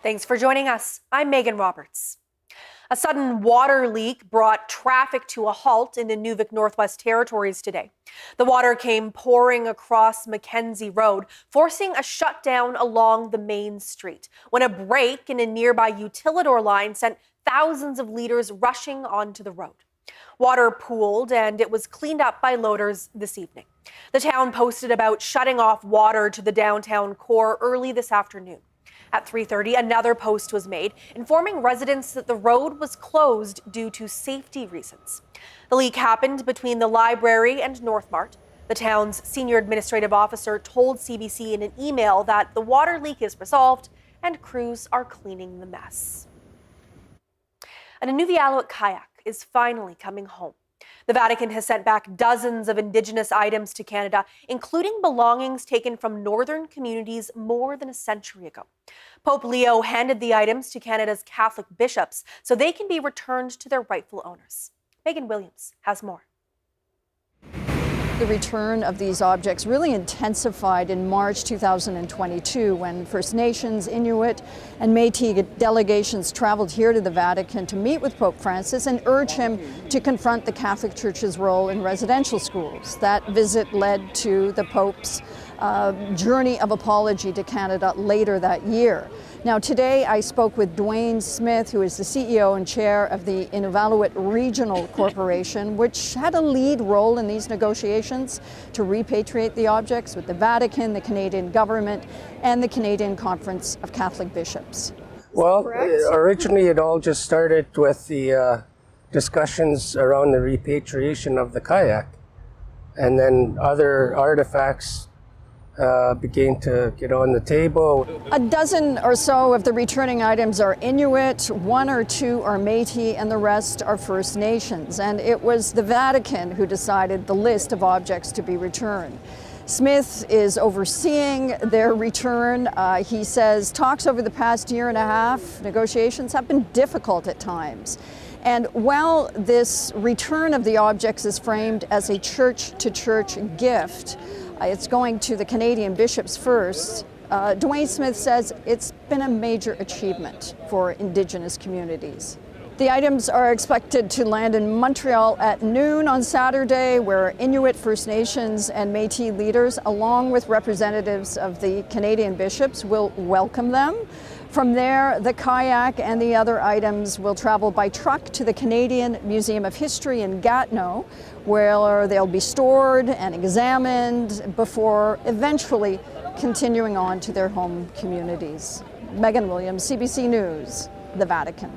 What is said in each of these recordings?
Thanks for joining us. I'm Megan Roberts. A sudden water leak brought traffic to a halt in Inuvik, Northwest Territories today. The water came pouring across Mackenzie Road, forcing a shutdown along the main street, when a break in a nearby utilidor line sent thousands of liters rushing onto the road. Water pooled and it was cleaned up by loaders this evening. The town posted about shutting off water to the downtown core early this afternoon. At 3:30, another post was made, informing residents that the road was closed due to safety reasons. The leak happened between the library and Northmart. The town's senior administrative officer told CBC in an email that the water leak is resolved and crews are cleaning the mess. An Inuvik kayak is finally coming home. The Vatican has sent back dozens of Indigenous items to Canada, including belongings taken from northern communities more than a century ago. Pope Leo handed the items to Canada's Catholic bishops so they can be returned to their rightful owners. Megan Williams has more. The return of these objects really intensified in March 2022 when First Nations, Inuit, and Métis delegations traveled here to the Vatican to meet with Pope Francis and urge him to confront the Catholic Church's role in residential schools. That visit led to the Pope's journey of apology to Canada later that year. Now, today I spoke with Dwayne Smith, who is the CEO and chair of the Nunavut Regional Corporation, which had a lead role in these negotiations to repatriate the objects with the Vatican, the Canadian government, and the Canadian Conference of Catholic Bishops. Well, originally it all just started with the discussions around the repatriation of the kayak, and then other artifacts began to get on the table. A dozen or so of the returning items are Inuit, one or two are Métis, and the rest are First Nations. And it was the Vatican who decided the list of objects to be returned. Smith is overseeing their return. He says talks over the past year and a half, negotiations have been difficult at times. And while this return of the objects is framed as a church-to-church gift, it's going to the Canadian bishops first. Dwayne Smith says it's been a major achievement for Indigenous communities. The items are expected to land in Montreal at noon on Saturday, where Inuit, First Nations, and Métis leaders, along with representatives of the Canadian bishops, will welcome them. From there, the kayak and the other items will travel by truck to the Canadian Museum of History in Gatineau, where they'll be stored and examined before eventually continuing on to their home communities. Megan Williams, CBC News, the Vatican.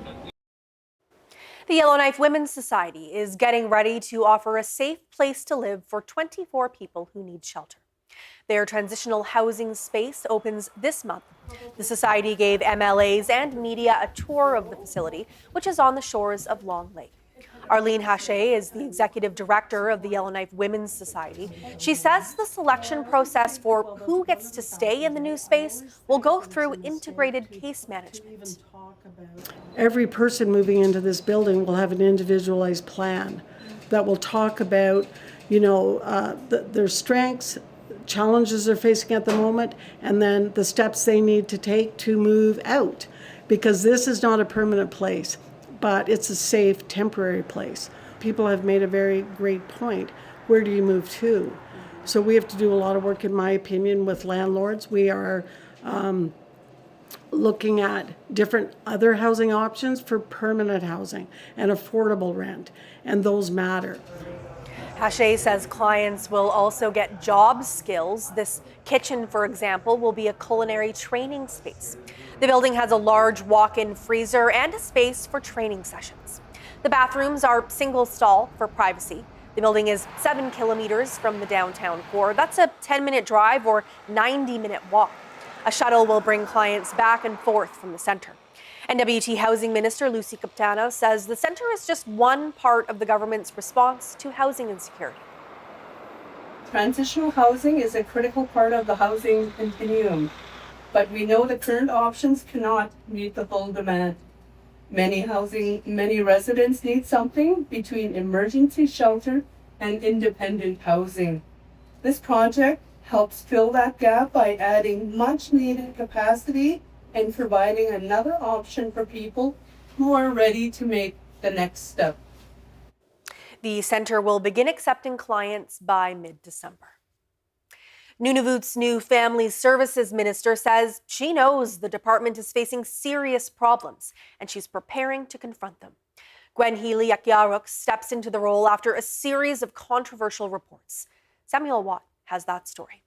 The Yellowknife Women's Society is getting ready to offer a safe place to live for 24 people who need shelter. Their transitional housing space opens this month. The Society gave MLAs and media a tour of the facility, which is on the shores of Long Lake. Arlene Haché is the executive director of the Yellowknife Women's Society. She says the selection process for who gets to stay in the new space will go through integrated case management. Every person moving into this building will have an individualized plan that will talk about, their strengths, challenges they're facing at the moment, and then the steps they need to take to move out. Because this is not a permanent place, but it's a safe, temporary place. People have made a very great point. Where do you move to? So we have to do a lot of work, in my opinion, with landlords. We are looking at different other housing options for permanent housing and affordable rent, and those matter. Haché says clients will also get job skills. This kitchen, for example, will be a culinary training space. The building has a large walk-in freezer and a space for training sessions. The bathrooms are single stall for privacy. The building is 7 kilometers from the downtown core. That's a 10-minute drive or 90-minute walk. A shuttle will bring clients back and forth from the center. NWT Housing Minister Lucy Capitano says the center is just one part of the government's response to housing insecurity. Transitional housing is a critical part of the housing continuum, but we know the current options cannot meet the full demand. Many residents need something between emergency shelter and independent housing. This project helps fill that gap by adding much needed capacity and providing another option for people who are ready to make the next step. The center will begin accepting clients by mid-December. Nunavut's new Family Services Minister says she knows the department is facing serious problems and she's preparing to confront them. Gwen Healy-Yakiaruk steps into the role after a series of controversial reports. Samuel Watt has that story.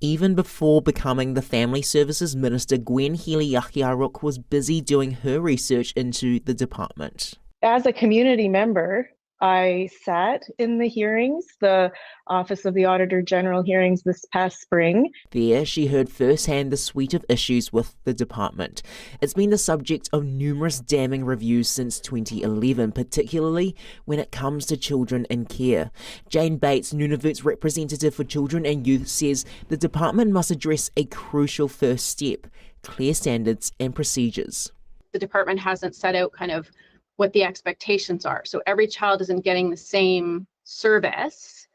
Even before becoming the Family Services Minister, Gwen Healy-Yakiaruk was busy doing her research into the department. As a community member, I sat in the hearings, the Office of the Auditor General hearings this past spring. There, she heard firsthand the suite of issues with the department. It's been the subject of numerous damning reviews since 2011, particularly when it comes to children in care. Jane Bates, Nunavut's representative for children and youth, says the department must address a crucial first step: clear standards and procedures. The department hasn't set out kind of what the expectations are. So every child isn't getting the same service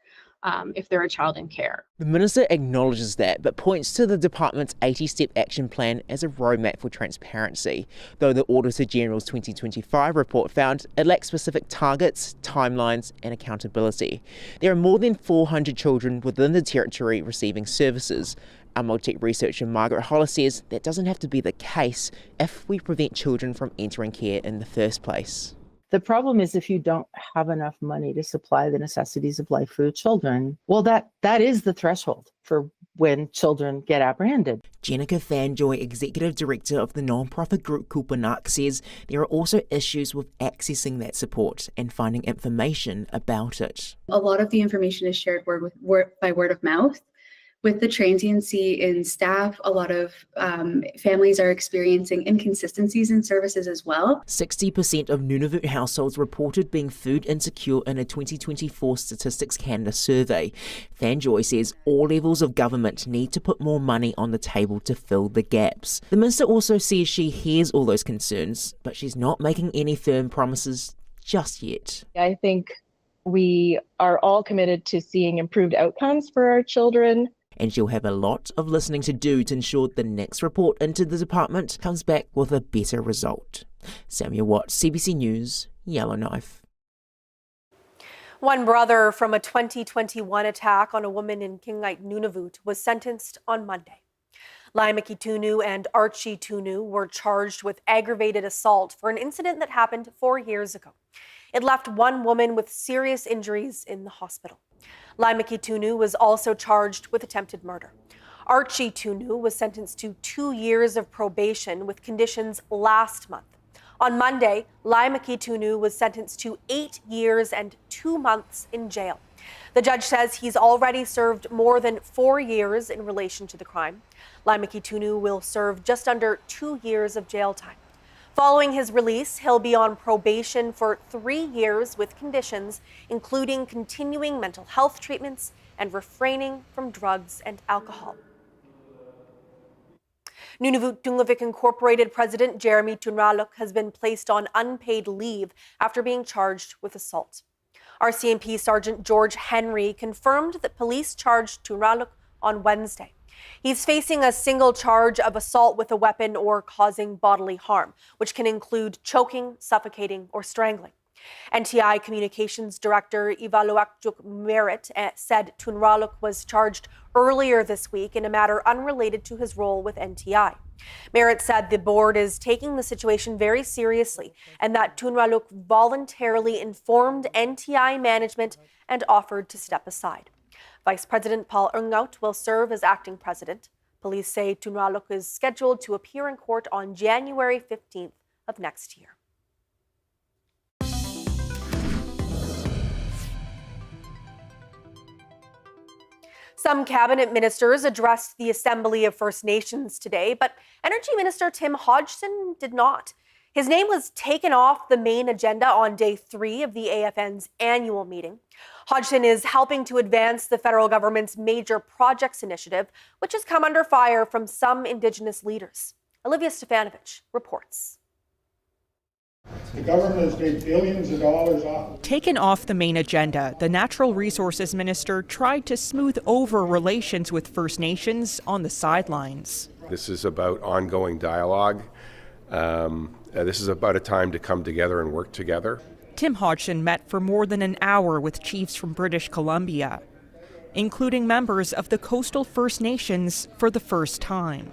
if they're a child in care. The minister acknowledges that, but points to the department's 80-step action plan as a roadmap for transparency, though the Auditor General's 2025 report found it lacks specific targets, timelines and accountability. There are more than 400 children within the territory receiving services. Multi researcher Margaret Holler says that doesn't have to be the case if we prevent children from entering care in the first place. The problem is if you don't have enough money to supply the necessities of life for the children, well, that is the threshold for when children get apprehended. Jenica Fanjoy, Executive Director of the non-profit group Kupanak, says there are also issues with accessing that support and finding information about it. A lot of the information is shared by word of mouth. With the transiency in staff, a lot of families are experiencing inconsistencies in services as well. 60% of Nunavut households reported being food insecure in a 2024 Statistics Canada survey. Fanjoy says all levels of government need to put more money on the table to fill the gaps. The minister also says she hears all those concerns, but she's not making any firm promises just yet. I think we are all committed to seeing improved outcomes for our children. And she'll have a lot of listening to do to ensure the next report into the department comes back with a better result. Samuel Watt, CBC News, Yellowknife. One brother from a 2021 attack on a woman in Kingite, Nunavut, was sentenced on Monday. Laimaki Tunu and Archie Tunu were charged with aggravated assault for an incident that happened 4 years ago. It left one woman with serious injuries in the hospital. Laimaki Tunu was also charged with attempted murder. Archie Tunu was sentenced to 2 years of probation with conditions last month. On Monday, Laimaki Tunu was sentenced to 8 years and 2 months in jail. The judge says he's already served more than 4 years in relation to the crime. Laimaki Tunu will serve just under 2 years of jail time. Following his release, he'll be on probation for 3 years with conditions, including continuing mental health treatments and refraining from drugs and alcohol. Nunavut Inuvik Incorporated President Jeremy Tunraluk has been placed on unpaid leave after being charged with assault. RCMP Sergeant George Henry confirmed that police charged Tunraluk on Wednesday. He's facing a single charge of assault with a weapon or causing bodily harm, which can include choking, suffocating, or strangling. NTI Communications Director Ivaluakjuk Merritt said Tunraluk was charged earlier this week in a matter unrelated to his role with NTI. Merritt said the board is taking the situation very seriously and that Tunraluk voluntarily informed NTI management and offered to step aside. Vice President Paul Ungaut will serve as acting president. Police say Tunraluk is scheduled to appear in court on January 15th of next year. Some cabinet ministers addressed the Assembly of First Nations today, but Energy Minister Tim Hodgson did not. His name was taken off the main agenda on day 3 of the AFN's annual meeting. Hodgson is helping to advance the federal government's major projects initiative, which has come under fire from some Indigenous leaders. Olivia Stefanovic reports. The government has made billions of dollars off. Taken off the main agenda, the Natural Resources Minister tried to smooth over relations with First Nations on the sidelines. This is about ongoing dialogue. This is about a time to come together and work together. Tim Hodgson met for more than an hour with chiefs from British Columbia, including members of the coastal First Nations for the first time.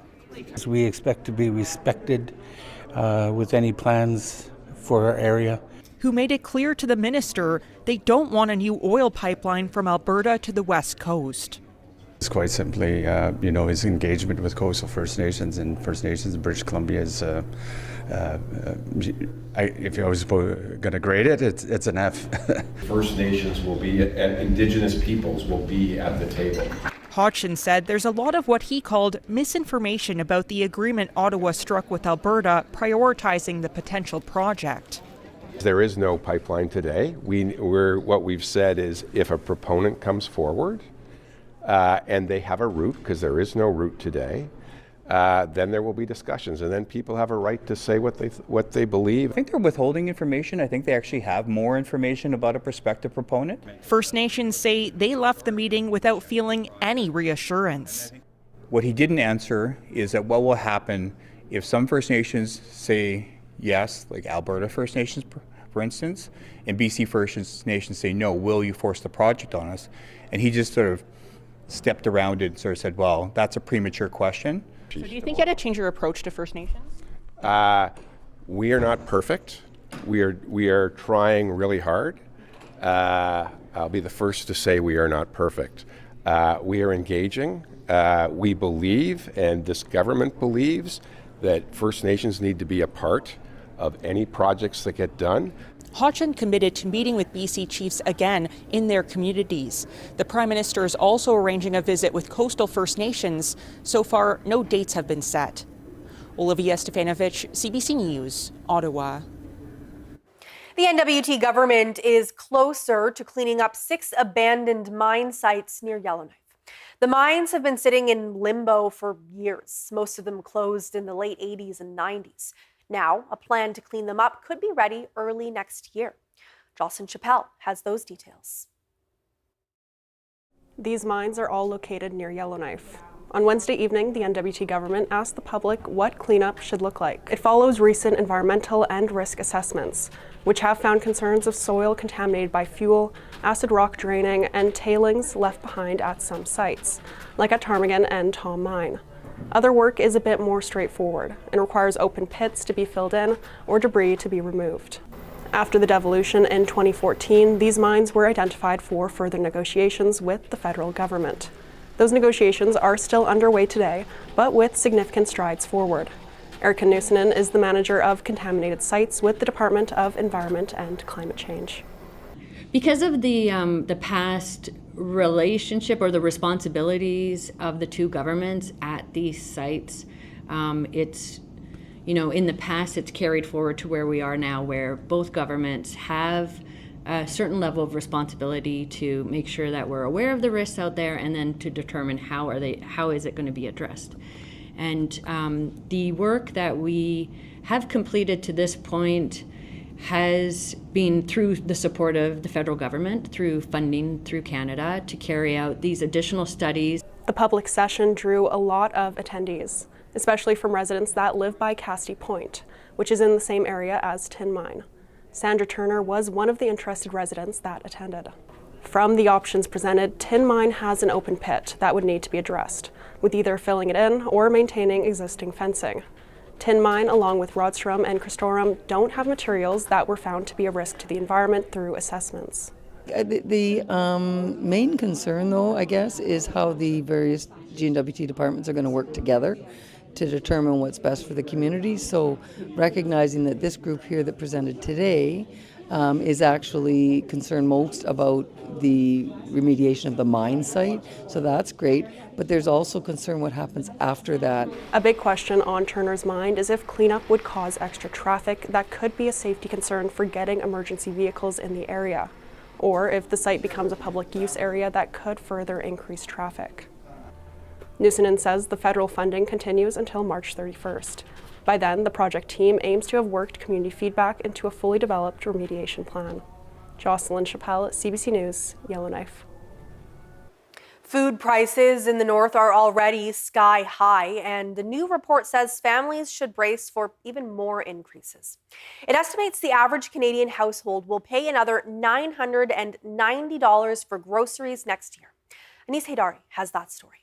We expect to be respected with any plans for our area. Who made it clear to the minister they don't want a new oil pipeline from Alberta to the west coast. It's quite simply, his engagement with coastal First Nations and First Nations in British Columbia is, if I was going to grade it, it's an F. First Nations will be, and Indigenous peoples will be at the table. Hodgson said there's a lot of what he called misinformation about the agreement Ottawa struck with Alberta prioritizing the potential project. There is no pipeline today. What we've said is if a proponent comes forward and they have a route, because there is no route today, then there will be discussions, and then people have a right to say what they believe. I think they're withholding information. I think they actually have more information about a prospective proponent. First Nations say they left the meeting without feeling any reassurance. What he didn't answer is that what will happen if some First Nations say yes, like Alberta First Nations, for instance, and BC First Nations say no, will you force the project on us? And he just sort of stepped around it and sort of said, well, that's a premature question. So do you think you had to change your approach to First Nations? We are not perfect. We are trying really hard. I'll be the first to say we are not perfect. We are engaging. We believe, and this government believes, that First Nations need to be a part of any projects that get done. Hodgson committed to meeting with BC chiefs again in their communities. The Prime Minister is also arranging a visit with coastal First Nations. So far, no dates have been set. Olivia Stefanovic, CBC News, Ottawa. The NWT government is closer to cleaning up 6 abandoned mine sites near Yellowknife. The mines have been sitting in limbo for years. Most of them closed in the late 80s and 90s. Now, a plan to clean them up could be ready early next year. Jocelyn Chappelle has those details. These mines are all located near Yellowknife. On Wednesday evening, the NWT government asked the public what cleanup should look like. It follows recent environmental and risk assessments, which have found concerns of soil contaminated by fuel, acid rock draining, and tailings left behind at some sites, like at Ptarmigan and Tom Mine. Other work is a bit more straightforward and requires open pits to be filled in or debris to be removed. After the devolution in 2014, these mines were identified for further negotiations with the federal government. Those negotiations are still underway today, but with significant strides forward. Erica Nuusonen is the manager of contaminated sites with the Department of Environment and Climate Change. Because of the past relationship or the responsibilities of the two governments at these sites, it's, in the past it's carried forward to where we are now, where both governments have a certain level of responsibility to make sure that we're aware of the risks out there, and then to determine how is it going to be addressed. And the work that we have completed to this point has been through the support of the federal government, through funding through Canada, to carry out these additional studies. The public session drew a lot of attendees, especially from residents that live by Casti Point, which is in the same area as Tin Mine. Sandra Turner was one of the interested residents that attended. From the options presented, Tin Mine has an open pit that would need to be addressed, with either filling it in or maintaining existing fencing. Tin Mine, along with Rodstrom and Christorum, don't have materials that were found to be a risk to the environment through assessments. The main concern, though, I guess, is how the various GNWT departments are going to work together to determine what's best for the community. So recognizing that this group here that presented today is actually concerned most about the remediation of the mine site. So that's great, but there's also concern what happens after that. A big question on Turner's mind is if cleanup would cause extra traffic that could be a safety concern for getting emergency vehicles in the area, or if the site becomes a public use area that could further increase traffic. Nuusonen says the federal funding continues until March 31st. By then, the project team aims to have worked community feedback into a fully developed remediation plan. Jocelyn Chappelle, CBC News, Yellowknife. Food prices in the north are already sky high, and the new report says families should brace for even more increases. It estimates the average Canadian household will pay another $990 for groceries next year. Anis Haydari has that story.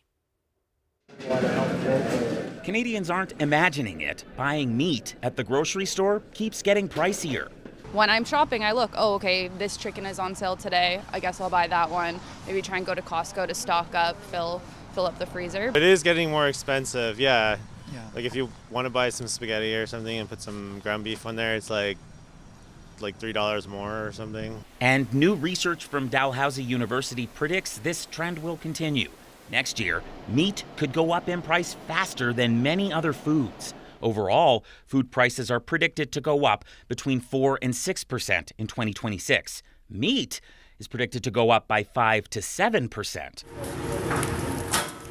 Canadians aren't imagining it. Buying meat at the grocery store keeps getting pricier. When I'm shopping, I look, oh, okay, this chicken is on sale today. I guess I'll buy that one. Maybe try and go to Costco to stock up, fill up the freezer. It is getting more expensive, yeah. Like if you want to buy some spaghetti or something and put some ground beef on there, it's like $3 more or something. And new research from Dalhousie University predicts this trend will continue. Next year, meat could go up in price faster than many other foods. Overall, food prices are predicted to go up between 4 and 6% in 2026. Meat is predicted to go up by 5 to 7%.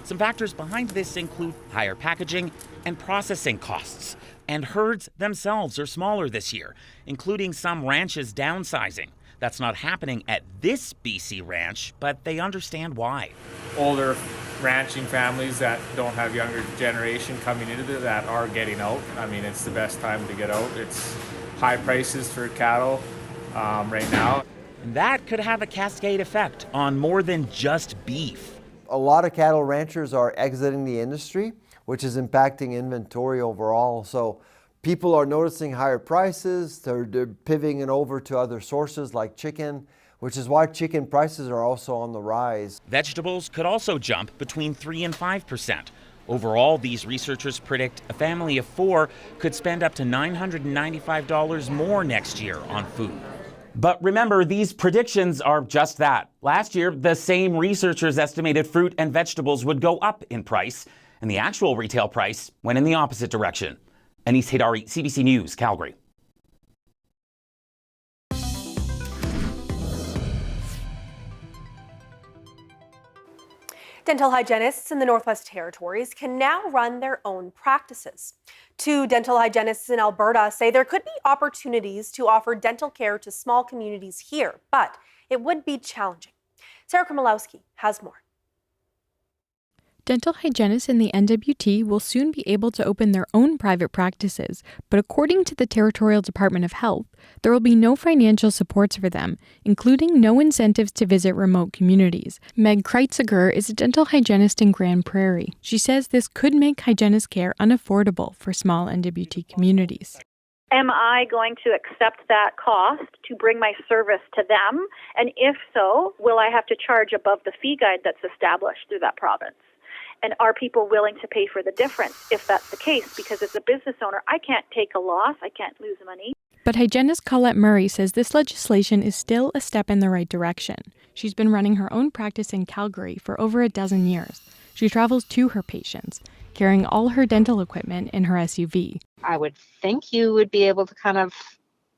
Some factors behind this include higher packaging and processing costs. And herds themselves are smaller this year, including some ranches downsizing. That's not happening at this BC ranch, but they understand why. Older ranching families that don't have younger generation coming into that are getting out. I mean, it's the best time to get out. It's high prices for cattle right now. And that could have a cascade effect on more than just beef. A lot of cattle ranchers are exiting the industry, which is impacting inventory overall. So people are noticing higher prices. They're pivoting it over to other sources like chicken, which is why chicken prices are also on the rise. Vegetables could also jump between 3 and 5%. Overall, these researchers predict a family of 4 could spend up to $995 more next year on food. But remember, these predictions are just that. Last year, the same researchers estimated fruit and vegetables would go up in price, and the actual retail price went in the opposite direction. Anis Haydari, CBC News, Calgary. Dental hygienists in the Northwest Territories can now run their own practices. 2 dental hygienists in Alberta say there could be opportunities to offer dental care to small communities here, but it would be challenging. Sarah Kromolowski has more. Dental hygienists in the NWT will soon be able to open their own private practices, but according to the Territorial Department of Health, there will be no financial supports for them, including no incentives to visit remote communities. Meg Kreitziger is a dental hygienist in Grand Prairie. She says this could make hygienist care unaffordable for small NWT communities. Am I going to accept that cost to bring my service to them? And if so, will I have to charge above the fee guide that's established through that province? And are people willing to pay for the difference if that's the case? Because as a business owner, I can't take a loss. I can't lose money. But hygienist Colette Murray says this legislation is still a step in the right direction. She's been running her own practice in Calgary for over a dozen years. She travels to her patients, carrying all her dental equipment in her SUV. I would think you would be able to kind of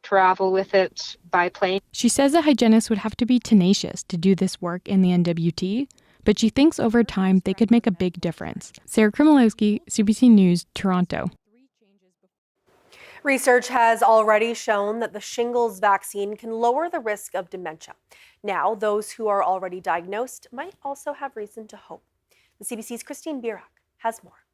travel with it by plane. She says a hygienist would have to be tenacious to do this work in the NWT, but she thinks over time they could make a big difference. Sarah Kromolowski, CBC News, Toronto. Research has already shown that the shingles vaccine can lower the risk of dementia. Now, those who are already diagnosed might also have reason to hope. The CBC's Christine Birak has more.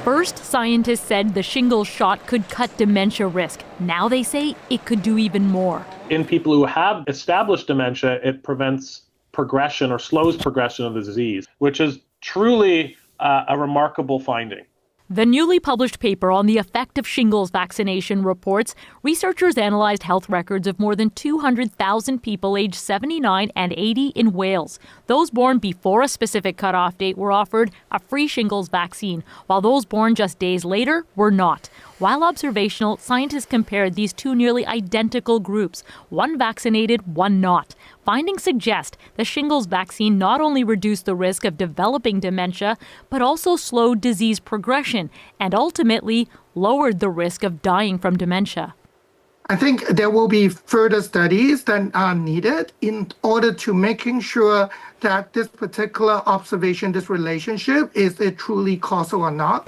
First, scientists said the shingles shot could cut dementia risk. Now they say it could do even more. In people who have established dementia, it prevents progression or slows progression of the disease, which is truly a remarkable finding. The newly published paper on the effect of shingles vaccination reports researchers analyzed health records of more than 200,000 people aged 79 and 80 in Wales. Those born before a specific cutoff date were offered a free shingles vaccine, while those born just days later were not. While observational, scientists compared these two nearly identical groups, one vaccinated, one not. Findings suggest the shingles vaccine not only reduced the risk of developing dementia, but also slowed disease progression and ultimately lowered the risk of dying from dementia. I think there will be further studies that are needed in order to making sure that this particular observation, this relationship, is it truly causal or not.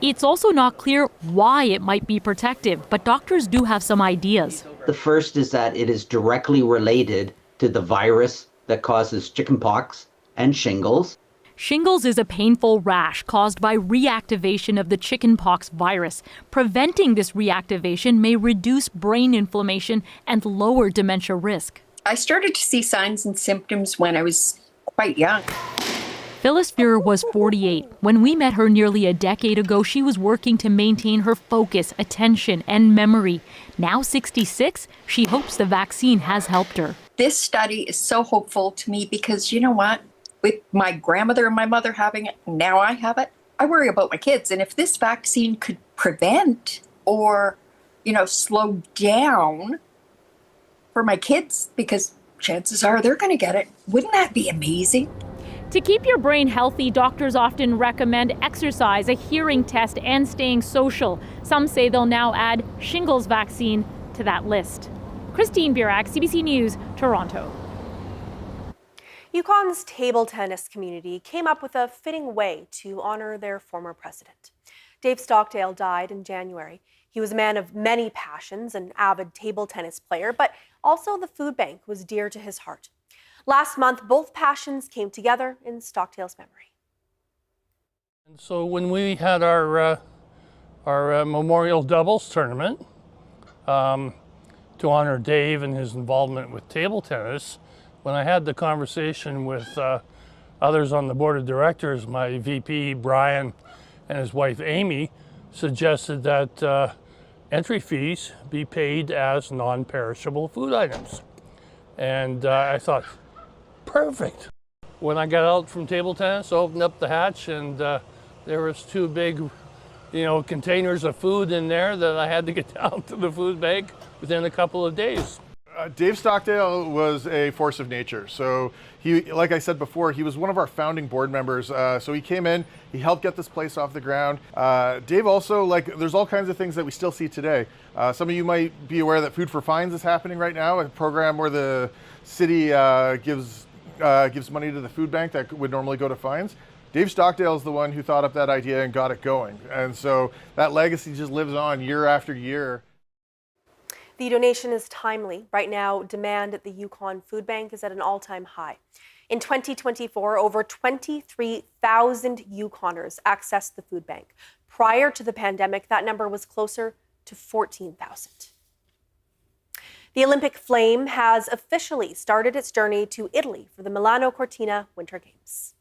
It's also not clear why it might be protective, but doctors do have some ideas. The first is that it is directly related to the virus that causes chickenpox and shingles. Shingles is a painful rash caused by reactivation of the chickenpox virus. Preventing this reactivation may reduce brain inflammation and lower dementia risk. I started to see signs and symptoms when I was quite young. Phyllis Fuhrer was 48. When we met her nearly a decade ago, she was working to maintain her focus, attention, and memory. Now 66, she hopes the vaccine has helped her. This study is so hopeful to me because you know what? With my grandmother and my mother having it, now I have it, I worry about my kids. And if this vaccine could prevent or, slow down for my kids, because chances are they're going to get it, wouldn't that be amazing? To keep your brain healthy, doctors often recommend exercise, a hearing test, and staying social. Some say they'll now add shingles vaccine to that list. Christine Burak, CBC News, Toronto. Yukon's table tennis community came up with a fitting way to honor their former president. Dave Stockdale died in January. He was a man of many passions, an avid table tennis player, but also the food bank was dear to his heart. Last month, both passions came together in Stockdale's memory. And so when we had our memorial doubles tournament to honor Dave and his involvement with table tennis, when I had the conversation with others on the board of directors, my VP, Brian, and his wife, Amy, suggested that entry fees be paid as non-perishable food items. And I thought, perfect. When I got out from table tennis, I opened up the hatch and there was two big, containers of food in there that I had to get down to the food bank within a couple of days. Dave Stockdale was a force of nature. So he, like I said before, he was one of our founding board members. So he came in, he helped get this place off the ground. Dave also, there's all kinds of things that we still see today. Some of you might be aware that Food for Fines is happening right now, a program where the city gives money to the food bank that would normally go to fines. Dave Stockdale is the one who thought up that idea and got it going. And so that legacy just lives on year after year. The donation is timely. Right now, demand at the Yukon Food Bank is at an all-time high. In 2024, over 23,000 Yukoners accessed the food bank. Prior to the pandemic, that number was closer to 14,000. The Olympic flame has officially started its journey to Italy for the Milano Cortina Winter Games.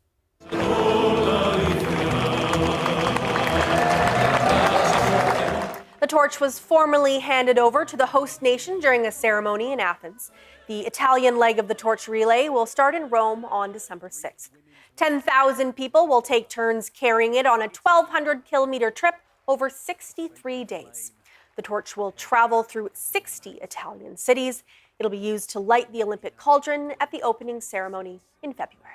The torch was formally handed over to the host nation during a ceremony in Athens. The Italian leg of the torch relay will start in Rome on December 6th. 10,000 people will take turns carrying it on a 1,200-kilometer trip over 63 days. The torch will travel through 60 Italian cities. It'll be used to light the Olympic cauldron at the opening ceremony in February.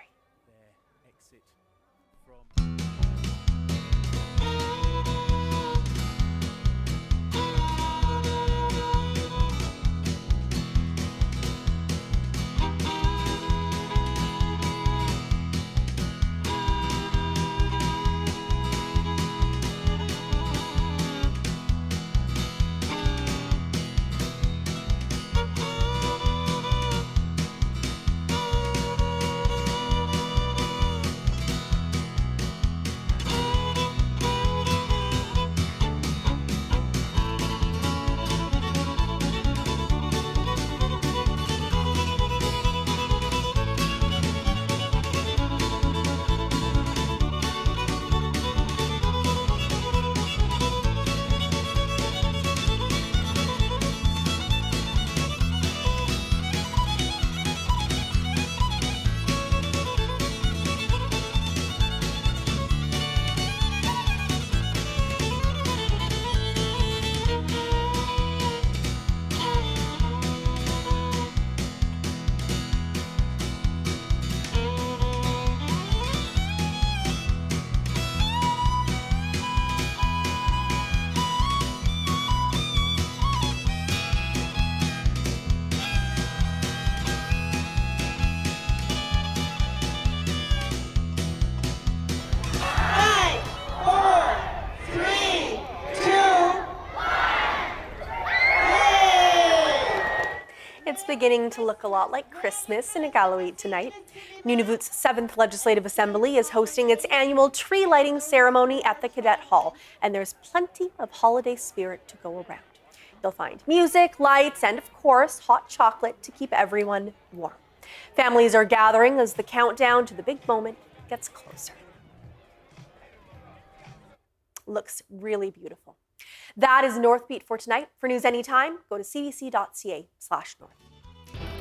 beginning to look a lot like Christmas in Iqaluit tonight. Nunavut's 7th Legislative Assembly is hosting its annual tree lighting ceremony at the Cadet Hall, and there's plenty of holiday spirit to go around. You'll find music, lights, and of course, hot chocolate to keep everyone warm. Families are gathering as the countdown to the big moment gets closer. Looks really beautiful. That is Northbeat for tonight. For news anytime, go to cbc.ca/north.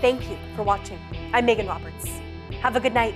Thank you for watching. I'm Megan Roberts. Have a good night.